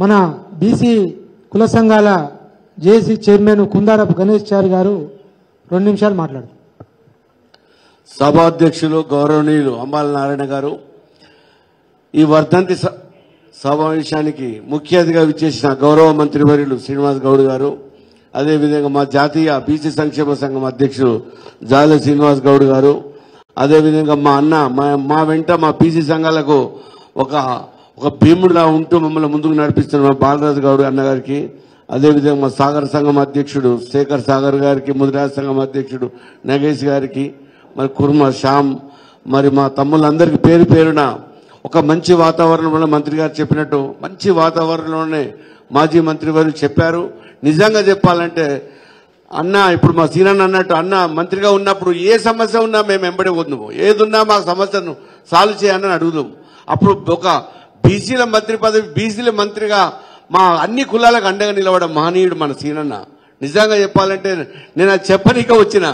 మన బీసీ కుల సంఘాల జేఏసీ చైర్మన్ కుందారపు గణేష్ చారి గారు 2 నిమిషాలు మాట్లాడారు. సభాధ్యక్షులు గౌరవనీయులు అంబాల నారాయణ గారు, ఈ వర్ధంతి సమావేశానికి ముఖ్య అతిథిగా విచ్చేసిన గౌరవ మంత్రివర్యులు శ్రీనివాస్ గౌడ్ గారు, అదేవిధంగా మా జాతీయ బీసీ సంక్షేమ సంఘం అధ్యక్షులు జాల శ్రీనివాస్ గౌడ్ గారు, అదేవిధంగా మా అన్న మా వెంట మా బీసీ సంఘాలకు ఒక భీముడిలా ఉంటూ మమ్మల్ని ముందుకు నడిపిస్తున్న మా బాలరాజు గౌడ్ అన్నగారికి, అదేవిధంగా మా సాగర్ సంఘం అధ్యక్షుడు శేఖర్ సాగర్ గారికి, ముదిరాజ్ సంఘం అధ్యక్షుడు నగేష్ గారికి, మరి కుర్మ శ్యామ్, మరి మా తమ్ముళ్ళందరికీ పేరు పేరున ఒక మంచి వాతావరణంలో మంత్రి గారు చెప్పినట్టు మంచి వాతావరణంలోనే మాజీ మంత్రి వారు చెప్పారు. నిజంగా చెప్పాలంటే అన్న ఇప్పుడు మా సీనన్న అన్నట్టు అన్న మంత్రిగా ఉన్నప్పుడు ఏ సమస్య ఉన్నా మేము వెంబడి వద్దాము, ఏదున్నా మా సమస్యను సాల్వ్ చేయాలని అడుగుదాం. అప్పుడు ఒక బీసీల మంత్రి పదవి, బీసీల మంత్రిగా మా అన్ని కులాలకు అండగా నిలవడం మహనీయుడు మన సీనన్న. నిజంగా చెప్పాలంటే నేను అది చెప్పనీక వచ్చిన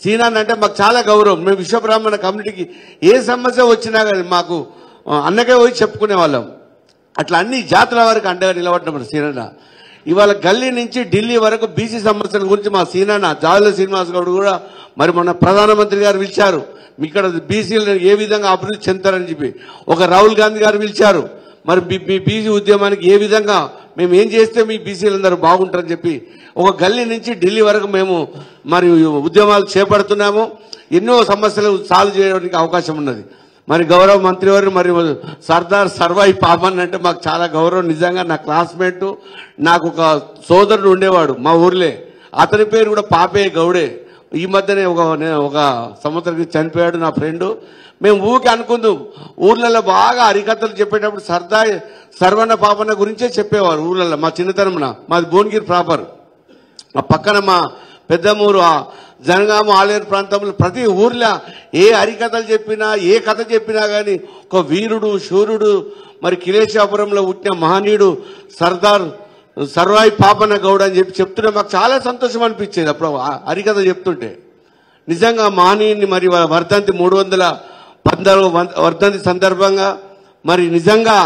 సీనన్న అంటే మాకు చాలా గౌరవం. మేము విశ్వబ్రాహ్మణ కమ్యూనిటీకి ఏ సమస్య వచ్చినా కానీ మాకు అన్నకే పోయి చెప్పుకునే వాళ్ళం. అట్లా అన్ని జాతుల వరకు అండగా నిలబడడం మన సీనన్న. ఇవాళ గల్లీ నుంచి ఢిల్లీ వరకు బీసీ సమస్యల గురించి మా సీనన్న జాల శ్రీనివాస్ గౌడ్ కూడా మరి మొన్న ప్రధానమంత్రి గారు పిలిచారు, ఇక్కడ బీసీలు ఏ విధంగా అభివృద్ధి చెందుతారని చెప్పి. ఒక రాహుల్ గాంధీ గారు పిలిచారు, మరి మీ బీసీ ఉద్యమానికి ఏ విధంగా మేము ఏం చేస్తే మీ బీసీలందరూ బాగుంటారని చెప్పి ఒక గల్లీ నుంచి ఢిల్లీ వరకు మేము మరి ఉద్యమాలు చేపడుతున్నాము. ఎన్నో సమస్యలు సాల్వ్ చేయడానికి అవకాశం ఉన్నది. మరి గౌరవ మంత్రి వారు మరి సర్దార్ సర్వాయి పాపన్ అంటే మాకు చాలా గౌరవం. నిజంగా నా క్లాస్మేట్, నాకు ఒక సోదరుడు ఉండేవాడు మా ఊర్లే, అతని పేరు కూడా పాపే గౌడే. ఈ మధ్యనే ఒక సంవత్సరం చనిపోయాడు నా ఫ్రెండ్. మేము ఊరికి అనుకుందాం, ఊర్లలో బాగా హరికథలు చెప్పేటప్పుడు సర్వన్న పాపన్న గురించే చెప్పేవారు ఊర్లలో. మా చిన్నతనమున మాది భువనగిరి ప్రాపర్, ఆ పక్కన మా పెద్దమూరు జనగామ ఆలేరు ప్రాంతంలో ప్రతి ఊర్లో ఏ హరికథలు చెప్పినా ఏ కథ చెప్పినా కానీ ఒక వీరుడు శూరుడు మరి కిలేశాపురంలో పుట్టిన మహనీయుడు సర్దార్ సర్వాయి పాపన్న గౌడ్ అని చెప్తుంటే మాకు చాలా సంతోషం అనిపించేది అప్పుడు హరికథ చెప్తుంటే. నిజంగా మహనీయుని మరి వర్ధంతి 314 వర్ధంతి సందర్భంగా మరి నిజంగా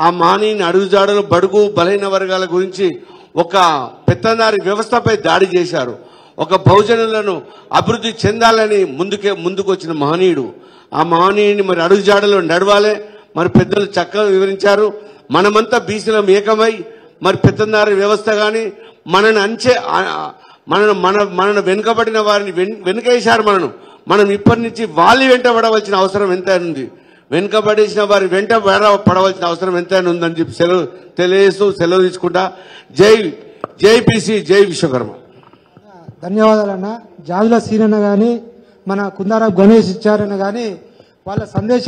ఆ మహనీయుని అడుగుజాడలు బడుగు బలహీన వర్గాల గురించి ఒక పెత్తందారి వ్యవస్థపై దాడి చేశారు. ఒక బహుజనులను అభివృద్ధి చెందాలని ముందుకు వచ్చిన మహనీయుడు. ఆ మహనీయుని మరి అడుగుజాడలో నడవాలే మరి పెద్దలు చక్కగా వివరించారు. మనమంతా బీసీలం ఏకమై మరి పెత్తందారి వ్యవస్థ కానీ మనను వెనుకబడిన వారిని వెనుకేశారు. మనం ఇప్పటి నుంచి వాళ్ళు వెంటబడవలసిన అవసరం ఎంతైనా ఉంది, వెనుకబడేసిన వారి వెంట పడవలసిన అవసరం ఎంతైనా ఉందని చెప్పి సెలవు తీసుకుంటా. జై బీసీ, జై విశ్వకర్మ. ధన్యవాదాలన్న. జాజుల సీనన్న కానీ మన కుందారపు గణేష్ ఇచ్చారన్న కానీ వాళ్ళ సందేశం